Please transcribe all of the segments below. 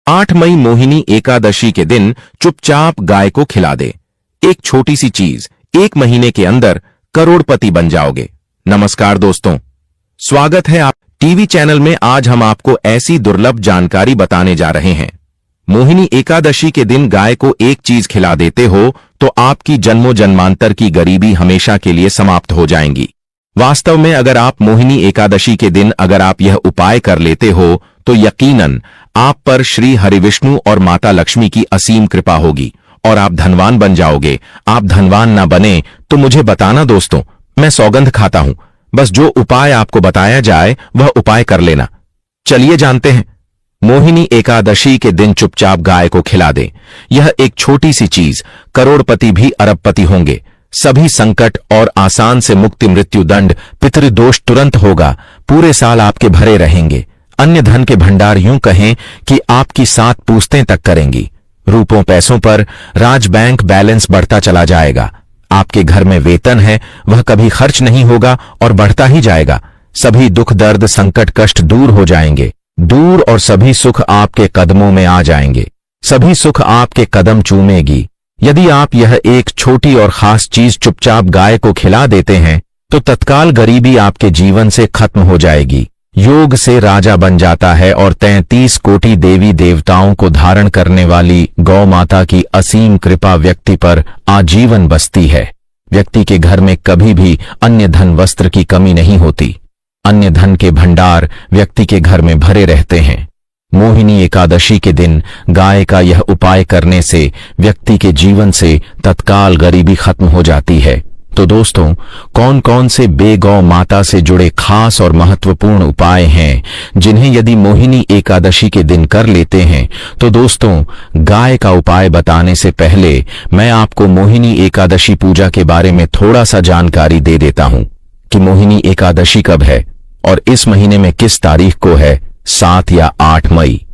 8 मई मोहिनी एकादशी के दिन चुपचाप गाय को खिला दे। एक छोटी सी चीज, 1 महीने के अंदर करोड़पति बन जाओगे। नमस्कार दोस्तों, स्वागत है आप टीवी चैनल में। आज हम आपको ऐसी दुर्लभ जानकारी बताने जा रहे हैं। मोहिनी एकादशी के दिन गाय को एक चीज खिला देते हो तो आपकी जन्मों जन्मांतर की गरीबी हमेशा के लिए समाप्त हो जाएंगी। वास्तव में अगर आप मोहिनी एकादशी के दिन अगर आप यह उपाय कर लेते हो तो यकीनन आप पर श्री हरिविष्णु और माता लक्ष्मी की असीम कृपा होगी और आप धनवान बन जाओगे। आप धनवान ना बने तो मुझे बताना दोस्तों, मैं सौगंध खाता हूं। बस जो उपाय आपको बताया जाए वह उपाय कर लेना। चलिए जानते हैं। मोहिनी एकादशी के दिन चुपचाप गाय को खिला दें। यह एक छोटी सी चीज, करोड़पति भी अरबपति होंगे। सभी संकट और आसान से मुक्ति, मृत्यु दंड, पितृदोष तुरंत होगा। पूरे साल आपके भरे रहेंगे। अन्य धन के भंडार यूं कहें कि आपकी 7 पूछतें तक करेंगी। रूपों पैसों पर राज बैंक बैलेंस बढ़ता चला जाएगा। आपके घर में वेतन है वह कभी खर्च नहीं होगा और बढ़ता ही जाएगा। सभी दुख दर्द संकट कष्ट दूर हो जाएंगे, दूर, और सभी सुख आपके कदमों में आ जाएंगे। सभी सुख आपके कदम चूमेगी। यदि आप यह एक छोटी और खास चीज चुपचाप गाय को खिला देते हैं तो तत्काल गरीबी आपके जीवन से खत्म हो जाएगी। योग से राजा बन जाता है और 33 कोटि देवी देवताओं को धारण करने वाली गौ माता की असीम कृपा व्यक्ति पर आजीवन बसती है। व्यक्ति के घर में कभी भी अन्य धन वस्त्र की कमी नहीं होती। अन्य धन के भंडार व्यक्ति के घर में भरे रहते हैं। मोहिनी एकादशी के दिन गाय का यह उपाय करने से व्यक्ति के जीवन से तत्काल गरीबी खत्म हो जाती है। तो दोस्तों, कौन कौन से बेगौ माता से जुड़े खास और महत्वपूर्ण उपाय हैं जिन्हें यदि मोहिनी एकादशी के दिन कर लेते हैं तो दोस्तों, गाय का उपाय बताने से पहले मैं आपको मोहिनी एकादशी पूजा के बारे में थोड़ा सा जानकारी दे देता हूं कि मोहिनी एकादशी कब है और इस महीने में किस तारीख को है, 7 या 8 मई।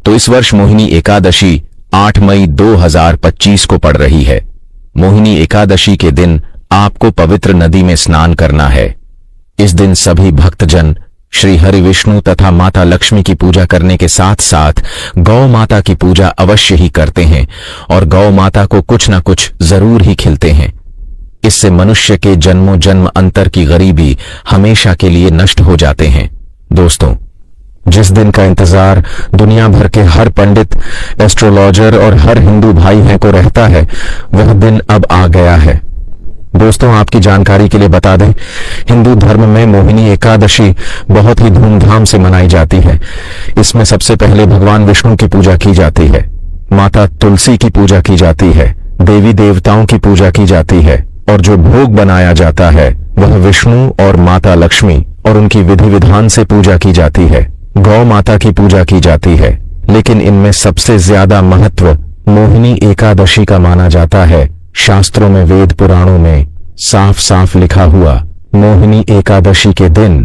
तो इस वर्ष मोहिनी एकादशी 8 मई 2025 को पड़ रही है। मोहिनी एकादशी के दिन आपको पवित्र नदी में स्नान करना है। इस दिन सभी भक्तजन श्री हरिविष्णु तथा माता लक्ष्मी की पूजा करने के साथ साथ गौ माता की पूजा अवश्य ही करते हैं और गौ माता को कुछ न कुछ जरूर ही खिलते हैं। इससे मनुष्य के जन्मों जन्म अंतर की गरीबी हमेशा के लिए नष्ट हो जाते हैं। दोस्तों, जिस दिन का इंतजार दुनिया भर के हर पंडित, एस्ट्रोलॉजर और हर हिंदू भाई हैं को रहता है, वह दिन अब आ गया है। दोस्तों, आपकी जानकारी के लिए बता दें, हिंदू धर्म में मोहिनी एकादशी बहुत ही धूमधाम से मनाई जाती है। इसमें सबसे पहले भगवान विष्णु की पूजा की जाती है, माता तुलसी की पूजा की जाती है, देवी देवताओं की पूजा की जाती है और जो भोग बनाया जाता है वह विष्णु और माता लक्ष्मी और उनकी विधि विधान से पूजा की जाती है। गौ माता की पूजा की जाती है, लेकिन इनमें सबसे ज्यादा महत्व मोहिनी एकादशी का माना जाता है। शास्त्रों में, वेद पुराणों में साफ साफ लिखा हुआ मोहिनी एकादशी के दिन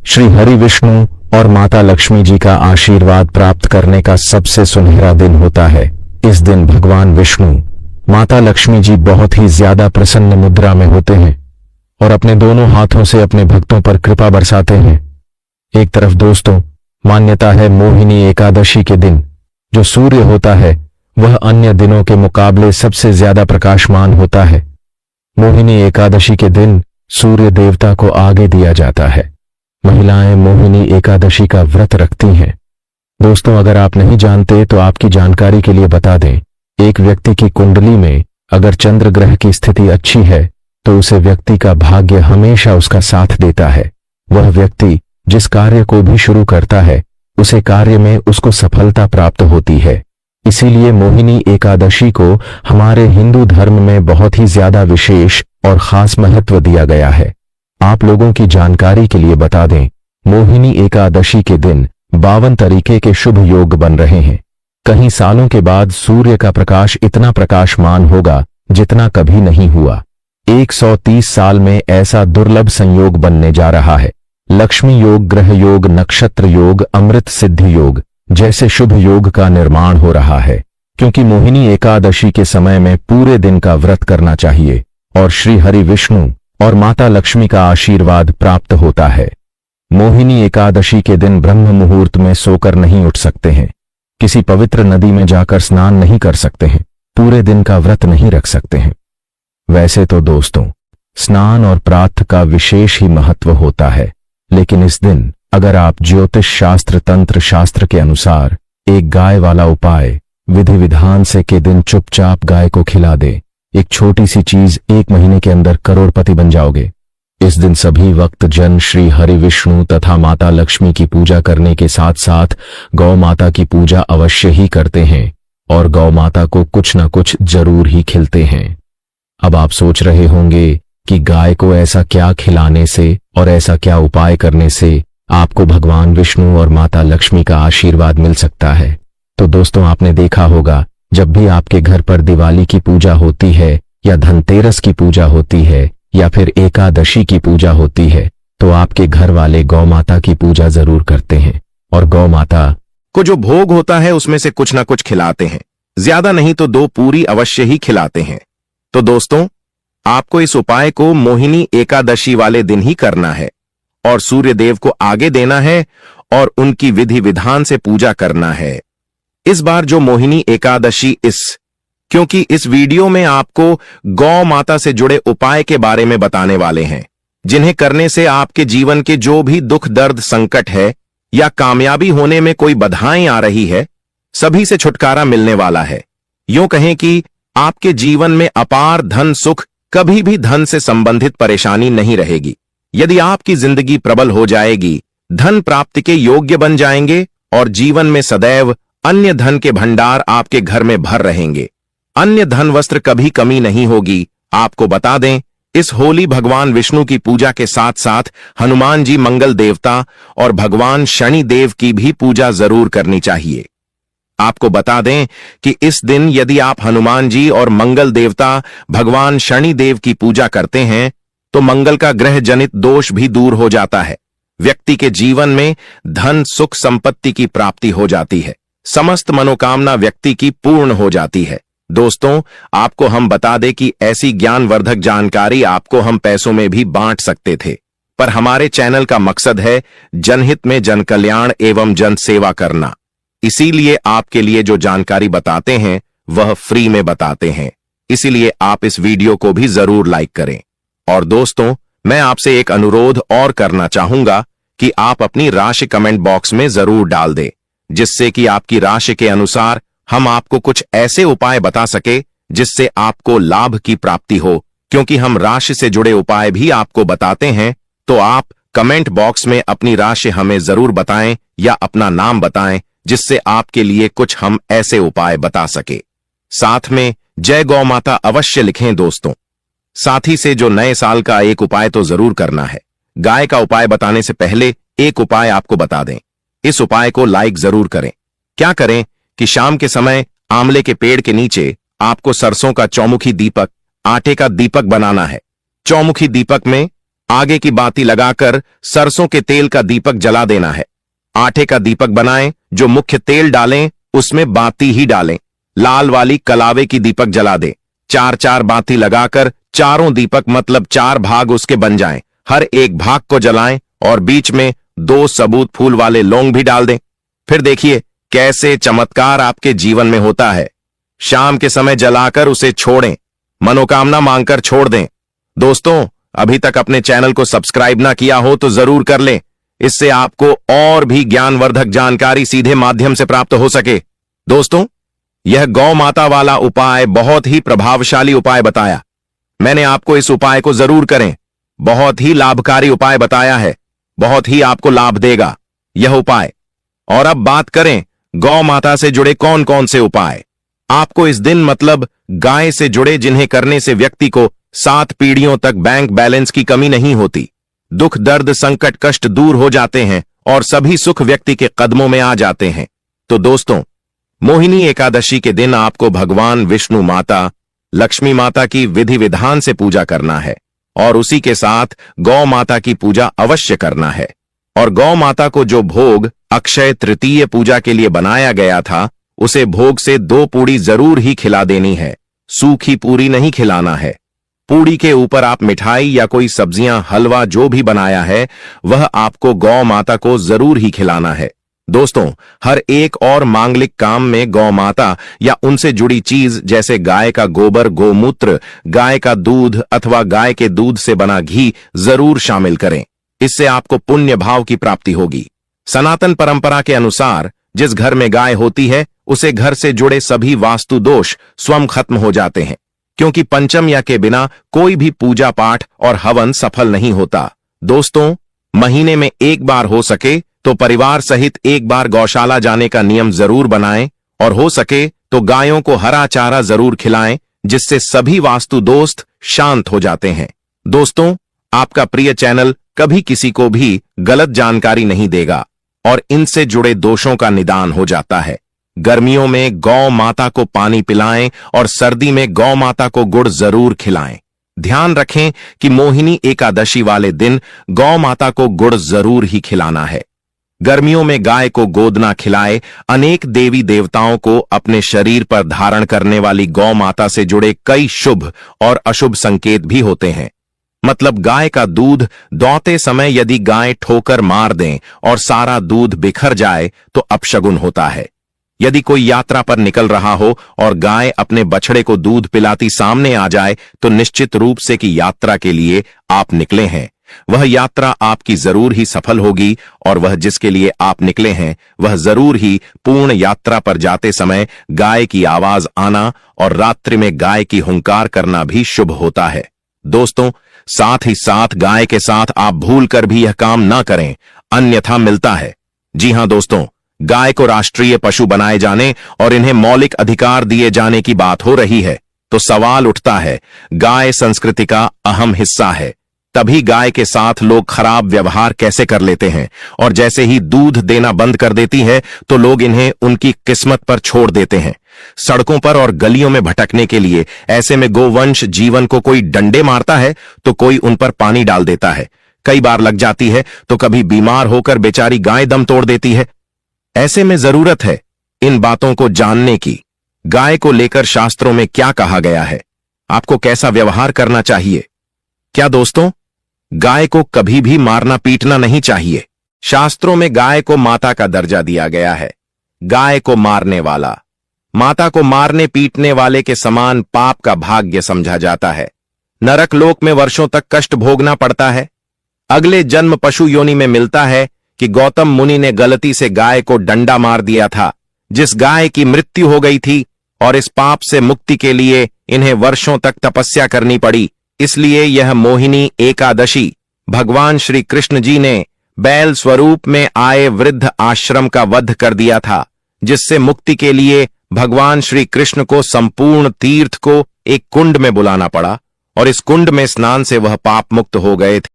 श्री हरि विष्णु और माता लक्ष्मी जी का आशीर्वाद प्राप्त करने का सबसे सुनहरा दिन होता है। इस दिन भगवान विष्णु, माता लक्ष्मी जी बहुत ही ज्यादा प्रसन्न मुद्रा में होते हैं और अपने दोनों हाथों से अपने भक्तों पर कृपा बरसाते हैं। एक तरफ दोस्तों, मान्यता है मोहिनी एकादशी के दिन जो सूर्य होता है वह अन्य दिनों के मुकाबले सबसे ज्यादा प्रकाशमान होता है। मोहिनी एकादशी के दिन सूर्य देवता को आगे दिया जाता है। महिलाएं मोहिनी एकादशी का व्रत रखती हैं। दोस्तों, अगर आप नहीं जानते तो आपकी जानकारी के लिए बता दें, एक व्यक्ति की कुंडली में अगर चंद्र ग्रह की स्थिति अच्छी है तो उसे व्यक्ति का भाग्य हमेशा उसका साथ देता है। वह व्यक्ति जिस कार्य को भी शुरू करता है उसे कार्य में उसको सफलता प्राप्त होती है। इसीलिए मोहिनी एकादशी को हमारे हिंदू धर्म में बहुत ही ज्यादा विशेष और खास महत्व दिया गया है। आप लोगों की जानकारी के लिए बता दें, मोहिनी एकादशी के दिन 52 तरीके के शुभ योग बन रहे हैं। कई सालों के बाद सूर्य का प्रकाश इतना प्रकाशमान होगा जितना कभी नहीं हुआ। 130 साल में ऐसा दुर्लभ संयोग बनने जा रहा है। लक्ष्मी योग, ग्रह योग, नक्षत्र योग, अमृत सिद्धि योग जैसे शुभ योग का निर्माण हो रहा है, क्योंकि मोहिनी एकादशी के समय में पूरे दिन का व्रत करना चाहिए और श्री हरि विष्णु और माता लक्ष्मी का आशीर्वाद प्राप्त होता है। मोहिनी एकादशी के दिन ब्रह्म मुहूर्त में सोकर नहीं उठ सकते हैं, किसी पवित्र नदी में जाकर स्नान नहीं कर सकते हैं, पूरे दिन का व्रत नहीं रख सकते हैं। वैसे तो दोस्तों, स्नान और प्रातः का विशेष ही महत्व होता है, लेकिन इस दिन अगर आप ज्योतिष शास्त्र तंत्र शास्त्र के अनुसार एक गाय वाला उपाय विधि विधान से के दिन चुपचाप गाय को खिला दे, एक छोटी सी चीज 1 महीने के अंदर करोड़पति बन जाओगे। इस दिन सभी वक्त जन श्री हरि विष्णु तथा माता लक्ष्मी की पूजा करने के साथ साथ गौ माता की पूजा अवश्य ही करते हैं और गौ माता को कुछ न कुछ जरूर ही खिलते हैं। अब आप सोच रहे होंगे कि गाय को ऐसा क्या खिलाने से और ऐसा क्या उपाय करने से आपको भगवान विष्णु और माता लक्ष्मी का आशीर्वाद मिल सकता है। तो दोस्तों, आपने देखा होगा जब भी आपके घर पर दिवाली की पूजा होती है या धनतेरस की पूजा होती है या फिर एकादशी की पूजा होती है, तो आपके घर वाले गौ माता की पूजा जरूर करते हैं और गौ माता को जो भोग होता है उसमें से कुछ ना कुछ खिलाते हैं, ज्यादा नहीं तो 2 पूरी अवश्य ही खिलाते हैं। तो दोस्तों, आपको इस उपाय को मोहिनी एकादशी वाले दिन ही करना है और सूर्य देव को आगे देना है और उनकी विधि विधान से पूजा करना है। इस बार जो मोहिनी एकादशी क्योंकि इस वीडियो में आपको गौ माता से जुड़े उपाय के बारे में बताने वाले हैं, जिन्हें करने से आपके जीवन के जो भी दुख दर्द संकट है या कामयाबी होने में कोई बाधाएं आ रही है, सभी से छुटकारा मिलने वाला है। यूं कहें कि आपके जीवन में अपार धन सुख, कभी भी धन से संबंधित परेशानी नहीं रहेगी। यदि आपकी जिंदगी प्रबल हो जाएगी, धन प्राप्ति के योग्य बन जाएंगे और जीवन में सदैव अन्य धन के भंडार आपके घर में भर रहेंगे। अन्य धन वस्त्र कभी कमी नहीं होगी। आपको बता दें, इस होली भगवान विष्णु की पूजा के साथ साथ हनुमान जी मंगल देवता और भगवान शनि देव की भी पूजा जरूर करनी चाहिए। आपको बता दें कि इस दिन यदि आप हनुमान जी और मंगल देवता भगवान शनि देव की पूजा करते हैं तो मंगल का ग्रह जनित दोष भी दूर हो जाता है। व्यक्ति के जीवन में धन सुख संपत्ति की प्राप्ति हो जाती है, समस्त मनोकामना व्यक्ति की पूर्ण हो जाती है। दोस्तों, आपको हम बता दें कि ऐसी ज्ञानवर्धक जानकारी आपको हम पैसों में भी बांट सकते थे, पर हमारे चैनल का मकसद है जनहित में जन कल्याण एवं जन सेवा करना। इसीलिए आपके लिए जो जानकारी बताते हैं वह फ्री में बताते हैं। इसीलिए आप इस वीडियो को भी जरूर लाइक करें। और दोस्तों, मैं आपसे एक अनुरोध और करना चाहूंगा कि आप अपनी राशि कमेंट बॉक्स में जरूर डाल दें, जिससे कि आपकी राशि के अनुसार हम आपको कुछ ऐसे उपाय बता सके जिससे आपको लाभ की प्राप्ति हो। क्योंकि हम राशि से जुड़े उपाय भी आपको बताते हैं, तो आप कमेंट बॉक्स में अपनी राशि हमें जरूर बताएं या अपना नाम बताएं, जिससे आपके लिए कुछ हम ऐसे उपाय बता सके। साथ में जय गौ माता अवश्य लिखें दोस्तों। साथ ही से जो नए साल का एक उपाय तो जरूर करना है। गाय का उपाय बताने से पहले एक उपाय आपको बता दें। इस उपाय को लाइक जरूर करें। क्या करें कि शाम के समय आंवले के पेड़ के नीचे आपको सरसों का चौमुखी दीपक, आटे का दीपक बनाना है। चौमुखी दीपक में आगे की बाती लगाकर सरसों के तेल का दीपक जला देना है। आटे का दीपक बनाएं, जो मुख्य तेल डालें उसमें बाती ही डालें। लाल वाली कलावे की दीपक जला दें। 4-4 बाती लगाकर चारों दीपक मतलब 4 भाग उसके बन जाएं। हर एक भाग को जलाएं और बीच में 2 सबूत फूल वाले लौंग भी डाल दें। फिर देखिए कैसे चमत्कार आपके जीवन में होता है। शाम के समय जलाकर उसे छोड़ें, मनोकामना मांगकर छोड़ दें। दोस्तों, अभी तक अपने चैनल को सब्सक्राइब ना किया हो तो जरूर कर लें, इससे आपको और भी ज्ञानवर्धक जानकारी सीधे माध्यम से प्राप्त हो सके। दोस्तों, यह गौ माता वाला उपाय बहुत ही प्रभावशाली उपाय बताया। मैंने आपको इस उपाय को जरूर करें, बहुत ही लाभकारी उपाय बताया है, बहुत ही आपको लाभ देगा यह उपाय। और अब बात करें गौ माता से जुड़े कौन कौन से उपाय आपको इस दिन मतलब गाय से जुड़े, जिन्हें करने से व्यक्ति को 7 पीढ़ियों तक बैंक बैलेंस की कमी नहीं होती, दुख दर्द संकट कष्ट दूर हो जाते हैं और सभी सुख व्यक्ति के कदमों में आ जाते हैं। तो दोस्तों, मोहिनी एकादशी के दिन आपको भगवान विष्णु माता लक्ष्मी माता की विधि विधान से पूजा करना है और उसी के साथ गौ माता की पूजा अवश्य करना है। और गौ माता को जो भोग अक्षय तृतीय पूजा के लिए बनाया गया था, उसे भोग से 2 पूड़ी जरूर ही खिला देनी है। सूखी पूरी नहीं खिलाना है। पूड़ी के ऊपर आप मिठाई या कोई सब्जियां हलवा जो भी बनाया है वह आपको गौ माता को जरूर ही खिलाना है। दोस्तों, हर एक और मांगलिक काम में गौ माता या उनसे जुड़ी चीज जैसे गाय का गोबर, गोमूत्र, गाय का दूध अथवा गाय के दूध से बना घी जरूर शामिल करें। इससे आपको पुण्य भाव की प्राप्ति होगी। सनातन परंपरा के अनुसार जिस घर में गाय होती है उसे घर से जुड़े सभी वास्तु दोष स्वयं खत्म हो जाते हैं, क्योंकि पंचम्या के बिना कोई भी पूजा पाठ और हवन सफल नहीं होता। दोस्तों, महीने में एक बार हो सके तो परिवार सहित एक बार गौशाला जाने का नियम जरूर बनाएं और हो सके तो गायों को हरा चारा जरूर खिलाएं, जिससे सभी वास्तु दोस्त शांत हो जाते हैं। दोस्तों, आपका प्रिय चैनल कभी किसी को भी गलत जानकारी नहीं देगा और इनसे जुड़े दोषों का निदान हो जाता है। गर्मियों में गौ माता को पानी पिलाएं और सर्दी में गौ माता को गुड़ जरूर खिलाएं। ध्यान रखें कि मोहिनी एकादशी वाले दिन गौ माता को गुड़ जरूर ही खिलाना है। गर्मियों में गाय को गोदना खिलाए। अनेक देवी देवताओं को अपने शरीर पर धारण करने वाली गौ माता से जुड़े कई शुभ और अशुभ संकेत भी होते हैं। मतलब गाय का दूध दौते समय यदि गाय ठोकर मार दें और सारा दूध बिखर जाए तो अपशगुन होता है। यदि कोई यात्रा पर निकल रहा हो और गाय अपने बछड़े को दूध पिलाती सामने आ जाए तो निश्चित रूप से कि यात्रा के लिए आप निकले हैं, वह यात्रा आपकी जरूर ही सफल होगी और वह जिसके लिए आप निकले हैं वह जरूर ही पूर्ण यात्रा पर जाते समय गाय की आवाज आना और रात्रि में गाय की हुंकार करना भी शुभ होता है। दोस्तों, साथ ही साथ गाय के साथ आप भूल कर भी यह काम ना करें, अन्यथा मिलता है। जी हां दोस्तों, गाय को राष्ट्रीय पशु बनाए जाने और इन्हें मौलिक अधिकार दिए जाने की बात हो रही है तो सवाल उठता है, गाय संस्कृति का अहम हिस्सा है, तभी गाय के साथ लोग खराब व्यवहार कैसे कर लेते हैं और जैसे ही दूध देना बंद कर देती है तो लोग इन्हें उनकी किस्मत पर छोड़ देते हैं, सड़कों पर और गलियों में भटकने के लिए। ऐसे में गोवंश जीवन को कोई डंडे मारता है तो कोई उन पर पानी डाल देता है, कई बार लग जाती है तो कभी बीमार होकर बेचारी गाय दम तोड़ देती है। ऐसे में जरूरत है इन बातों को जानने की। गाय को लेकर शास्त्रों में क्या कहा गया है, आपको कैसा व्यवहार करना चाहिए। क्या दोस्तों, गाय को कभी भी मारना पीटना नहीं चाहिए। शास्त्रों में गाय को माता का दर्जा दिया गया है। गाय को मारने वाला माता को मारने पीटने वाले के समान पाप का भाग्य समझा जाता है। नरक लोक में वर्षों तक कष्ट भोगना पड़ता है। अगले जन्म पशु योनि में मिलता है कि गौतम मुनि ने गलती से गाय को डंडा मार दिया था, जिस गाय की मृत्यु हो गई थी, और इस पाप से मुक्ति के लिए इन्हें वर्षों तक तपस्या करनी पड़ी। इसलिए यह मोहिनी एकादशी भगवान श्री कृष्ण जी ने बैल स्वरूप में आए वृद्ध आश्रम का वध कर दिया था, जिससे मुक्ति के लिए भगवान श्री कृष्ण को संपूर्ण तीर्थ को एक कुंड में बुलाना पड़ा और इस कुंड में स्नान से वह पाप मुक्त हो गए थे।